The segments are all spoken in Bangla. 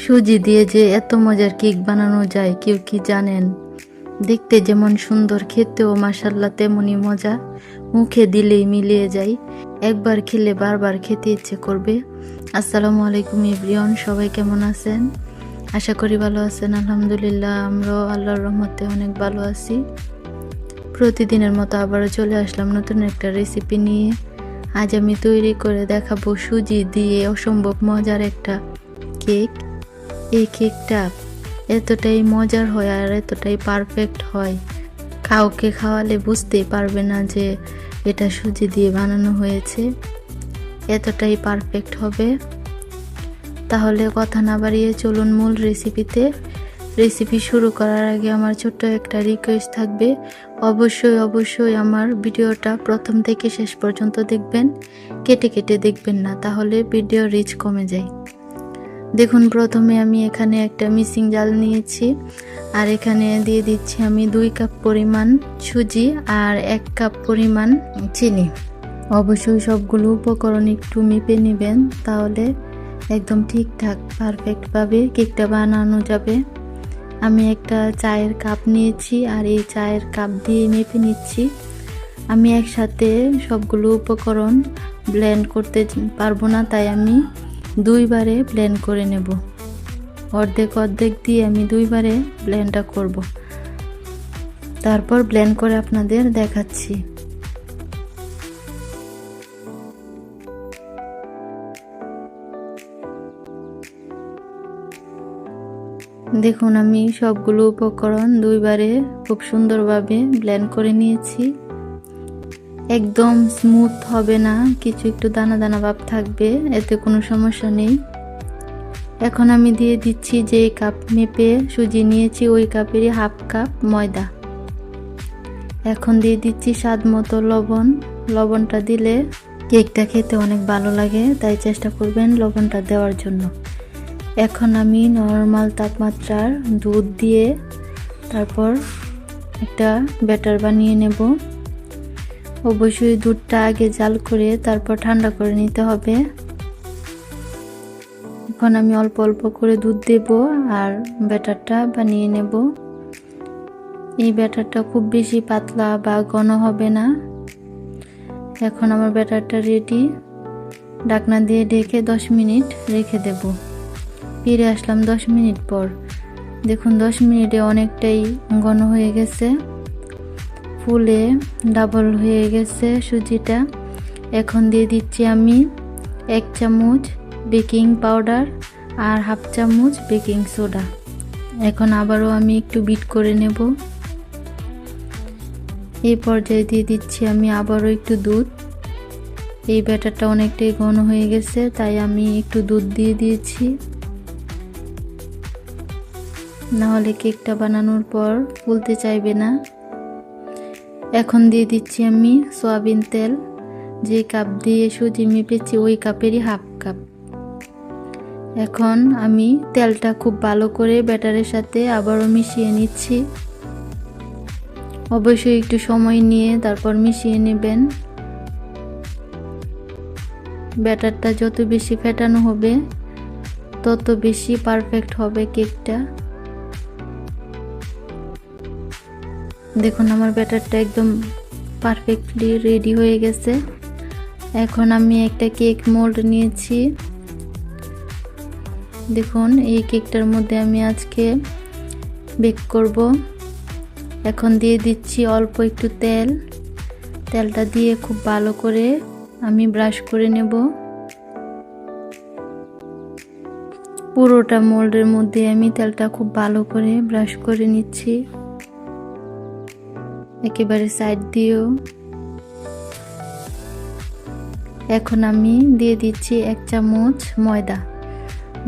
সুজি দিয়ে যে এত মজার কেক বানানো যায় কেউ কি জানেন? দেখতে যেমন সুন্দর, খেতেও মাশাআল্লাহ তেমনই মজা। মুখে দিলেই মিলিয়ে যায়, একবার খেলে বারবার খেতে ইচ্ছে করবে। আসসালামু আলাইকুম এভরিওয়ান, সবাই কেমন আছেন? আশা করি ভালো আছেন। আলহামদুলিল্লাহ, আমরাও আল্লাহর রহমতে অনেক ভালো আছি। প্রতিদিনের মতো আবারও চলে আসলাম নতুন একটা রেসিপি নিয়ে। আজ আমি তৈরি করে দেখাবো সুজি দিয়ে অসম্ভব মজার একটা কেক। এই কেকটা এতটাই মজার হয় আর এতটাই পারফেক্ট হয়, কাউকে খাওয়ালে বুঝতেই পারবে না যে এটা সুজি দিয়ে বানানো হয়েছে। এতটাই পারফেক্ট হবে। তাহলে কথা না বাড়িয়ে চলুন মূল রেসিপিতে। রেসিপি শুরু করার আগে আমার ছোট্ট একটা রিকোয়েস্ট থাকবে, অবশ্যই আমার ভিডিওটা প্রথম থেকে শেষ পর্যন্ত দেখবেন, কেটে কেটে দেখবেন না, তাহলে ভিডিও রিচ কমে যায়। দেখুন, প্রথমে আমি এখানে একটা মিক্সিং জাল নিয়েছি আর এখানে দিয়ে দিচ্ছি আমি 2 কাপ পরিমাণ সুজি আর 1 কাপ পরিমাণ চিনি। অবশ্যই সবগুলো উপকরণ একটু মেপে নেবেন, তাহলে একদম ঠিকঠাক পারফেক্টভাবে কেকটা বানানো যাবে। আমি একটা চায়ের কাপ নিয়েছি আর এই চায়ের কাপ দিয়ে মেপে নিচ্ছি। আমি একসাথে সবগুলো উপকরণ ব্লেন্ড করতে পারবো না, তাই আমি 2 বারে ব্লেন্ড করে নেব। অর্ধেক দিয়ে আমি 2 বারে ব্লেন্ডটা করব, তারপর ব্লেন্ড করে আপনাদের দেখাচ্ছি। দেখুন, আমি সবগুলো উপকরণ 2 বারে খুব সুন্দরভাবে ব্লেন্ড করে নিয়েছি। একদম স্মুথ হবে না, কিছু একটু দানা দানা ভাব থাকবে, এতে কোনো সমস্যা নেই। এখন আমি দিয়ে দিচ্ছি যে কাপ মেপে সুজি নিয়েছি ওই কাপেরই হাফ কাপ ময়দা। এখন দিয়ে দিচ্ছি স্বাদ মতো লবণ। লবণটা দিলে কেকটা খেতে অনেক ভালো লাগে, তাই চেষ্টা করবেন লবণটা দেওয়ার জন্য। এখন আমি নরমাল তাপমাত্রার দুধ দিয়ে তারপর একটা ব্যাটার বানিয়ে নেব। অবশ্যই দুধটা আগে জাল করে তারপর ঠান্ডা করে নিতে হবে। এখন আমি অল্প অল্প করে দুধ দেব আর ব্যাটারটা বানিয়ে নেব। এই ব্যাটারটা খুব বেশি পাতলা বা ঘন হবে না। এখন আমার ব্যাটারটা রেডি। ঢাকনা দিয়ে ঢেকে 10 মিনিট রেখে দেব। ফিরে আসলাম 10 মিনিট পর। দেখুন, 10 মিনিটে অনেকটাই ঘন হয়ে গেছে, ফুলে ডাবল হয়ে গেছে সুজিটা। এখন দিয়ে দিচ্ছি আমি 1 চামচ বেকিং পাউডার আর হাফ চামচ বেকিং সোডা। এখন আবারও আমি একটু বিট করে নেব। এই পর্যায়ে দিয়ে দিচ্ছি আমি আবারও একটু দুধ। এই ব্যাটারটা অনেকটাই ঘন হয়ে গেছে, তাই আমি একটু দুধ দিয়ে দিয়েছি, নাহলে কেকটা বানানোর পর ফুলতে চাইবে না। এখন দিয়ে দিচ্ছি আমি সয়াবিন তেল। যে কাপ দিয়ে সুজি মেপেছি ওই কাপেরই হাফ কাপ। এখন আমি তেলটা খুব ভালো করে ব্যাটারের সাথে আবারও মিশিয়ে নিচ্ছি। অবশ্যই একটু সময় নিয়ে তারপর মিশিয়ে নেবেন। ব্যাটারটা যত বেশি ফেটানো হবে তত বেশি পারফেক্ট হবে কেকটা। দেখুন, আমার ব্যাটারটা একদম পারফেক্টলি রেডি হয়ে গেছে। এখন আমি একটা কেক মোল্ড নিয়েছি। দেখুন, এই কেকটার মধ্যে আমি আজকে বেক করব। এখন দিয়ে দিচ্ছি অল্প একটু তেল। তেলটা দিয়ে খুব ভালো করে আমি ব্রাশ করে নেব। পুরোটা মোল্ডের মধ্যে আমি তেলটা খুব ভালো করে ব্রাশ করে নিচ্ছি, একেবারে সাইড দিয়েও। এখন আমি দিয়ে দিচ্ছি 1 চামচ ময়দা।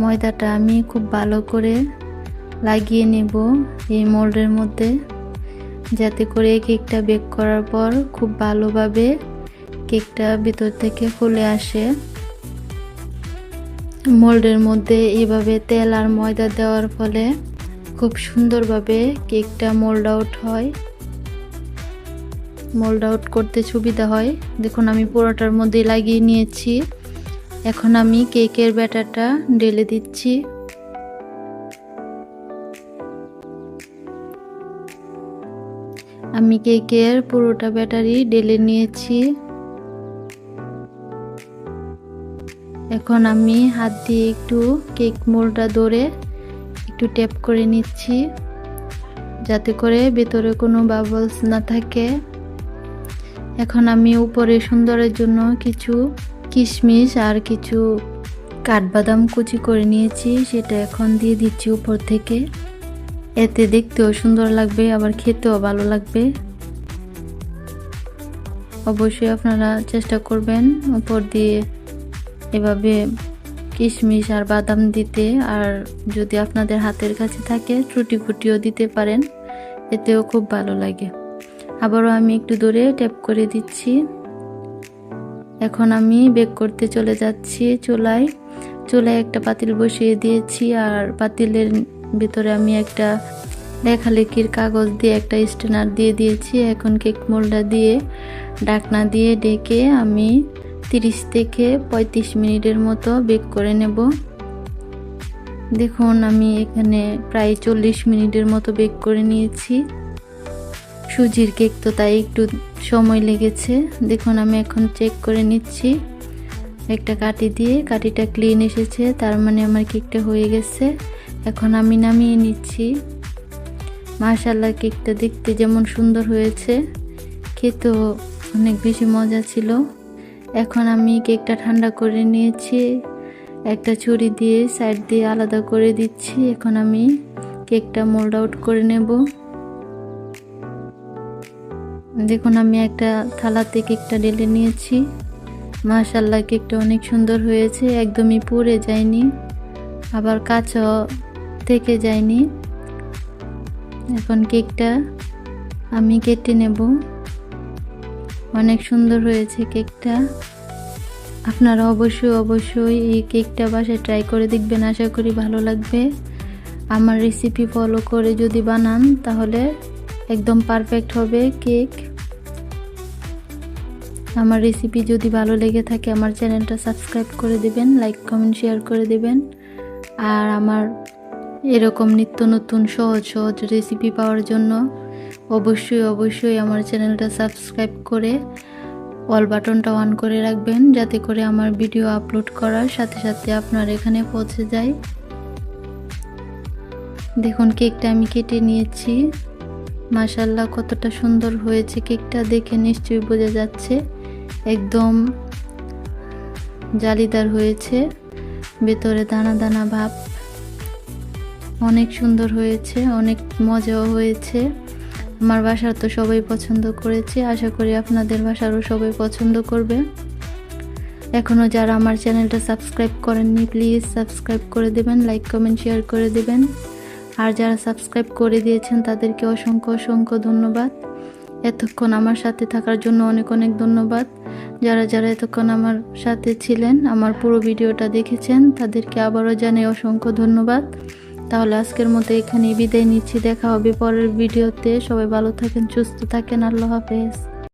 ময়দাটা আমি খুব ভালো করে লাগিয়ে নেব এই মোল্ডের মধ্যে, যাতে করে কেকটা বেক করার পর খুব ভালোভাবে কেকটা ভিতর থেকে ফুলে আসে। মোল্ডের মধ্যে এভাবে তেল আর ময়দা দেওয়ার ফলে খুব সুন্দরভাবে কেকটা মোল্ড আউট হয়, মোল্ড আউট করতে সুবিধা হয়। দেখুন, আমি পুরোটার মধ্যে লাগিয়ে নিয়েছি। এখন আমি কেকের ব্যাটারটা ঢেলে দিচ্ছি। আমি কেকের পুরোটা ব্যাটারি ঢেলে নিয়েছি। এখন আমি হাত দিয়ে একটু কেক মোল্ডটা ধরে একটু ট্যাপ করে নিচ্ছি, যাতে করে ভেতরে কোনো বাবলস না থাকে। এখন আমি উপরে সুন্দরের জন্য কিছু কিশমিশ আর কিছু কাঠবাদাম কুচি করে নিয়েছি, সেটা এখন দিয়ে দিচ্ছি উপর থেকে। এতে দেখতেও সুন্দর লাগবে, আবার খেতেও ভালো লাগবে। অবশ্যই আপনারা চেষ্টা করবেন উপর দিয়ে এভাবে কিশমিশ আর বাদাম দিতে। আর যদি আপনাদের হাতের কাছে থাকে টুটি ফুটিও দিতে পারেন, এতেও খুব ভালো লাগে। আবারও আমি একটু ধরে ট্যাপ করে দিচ্ছি। এখন আমি বেক করতে চলে যাচ্ছি। চুলায় একটা পাতিল বসিয়ে দিয়েছি, আর পাতিলের ভিতরে আমি একটা লেখালেখির কাগজ দিয়ে একটা স্ট্যান্ডার দিয়ে দিয়েছি। এখন কেক মোল্ডটা দিয়ে ঢাকনা দিয়ে ঢেকে আমি 30 থেকে 35 মিনিটের মতো বেক করে নেব। দেখুন আমি এখানে প্রায় 40 মিনিটের মতো বেক করে নিয়েছি। সুজির কেক তো তাই একটু সময় লেগেছে। দেখুন আমি এখন চেক করে নিচ্ছি একটা কাঠি দিয়ে, কাঠিটা ক্লিন এসেছে, তার মানে আমার কেকটা হয়ে গেছে। এখন আমি নামিয়ে নিচ্ছি। মাশাআল্লাহ, কেকটা দেখতে যেমন সুন্দর হয়েছে, খেতেও অনেক বেশি মজা ছিল। এখন আমি কেকটা ঠান্ডা করে নিয়েছি, একটা ছুরি দিয়ে সাইড দিয়ে আলাদা করে দিচ্ছি। এখন আমি কেকটা মোল্ড আউট করে নেব। দেখুন আমি একটা থালাতে কেকটা ঢেলে নিয়েছি। মাশাআল্লাহ, কেকটা অনেক সুন্দর হয়েছে, একদমই পুড়ে যায়নি, আবার কাঁচাও থেকে যায়নি। এখন কেকটা আমি কেটে নেব। অনেক সুন্দর হয়েছে কেকটা। আপনারা অবশ্যই এই কেকটা বাসায় ট্রাই করে দেখবেন, আশা করি ভালো লাগবে। আমার রেসিপি ফলো করে যদি বানান তাহলে একদম পারফেক্ট হবে কেক। আমার রেসিপি যদি ভালো লেগে থাকে আমার চ্যানেলটা সাবস্ক্রাইব করে দেবেন, লাইক কমেন্ট শেয়ার করে দেবেন। আর আমার এরকম নিত্য নতুন সহজ রেসিপি পাওয়ার জন্য অবশ্যই আমার চ্যানেলটা সাবস্ক্রাইব করে অল বাটনটা অন করে রাখবেন, যাতে করে আমার ভিডিও আপলোড করার সাথে সাথে আপনার এখানে পৌঁছে যায়। দেখুন কেকটা আমি কেটে নিয়েছি। মাশাআল্লাহ, কতটা সুন্দর হয়েছে কেকটা, দেখে নিশ্চয়ই বোঝা যাচ্ছে। একদম জালিদার হয়েছে, ভেতরে দানা দানা ভাব। অনেক সুন্দর হয়েছে, অনেক মজাও হয়েছে। আমার বাসার তো সবাই পছন্দ করেছে, আশা করি আপনাদের বাসারও সবাই পছন্দ করবে। এখনও যারা আমার চ্যানেলটা সাবস্ক্রাইব করেননি প্লিজ সাবস্ক্রাইব করে দেবেন, লাইক কমেন্ট শেয়ার করে দেবেন। আর যারা সাবস্ক্রাইব করে দিয়েছেন তাদেরকে অসংখ্য ধন্যবাদ। এতক্ষণ আমার সাথে থাকার জন্য অনেক ধন্যবাদ। যারা এতক্ষণ আমার সাথে ছিলেন, আমার পুরো ভিডিওটা দেখেছেন, তাদেরকে আবারও জানাই অসংখ্য ধন্যবাদ। তাহলে আজকের মতো এখানেই বিদায় নিচ্ছি। দেখা হবে পরের ভিডিওতে। সবাই ভালো থাকেন, সুস্থ থাকেন। আল্লাহ হাফেজ।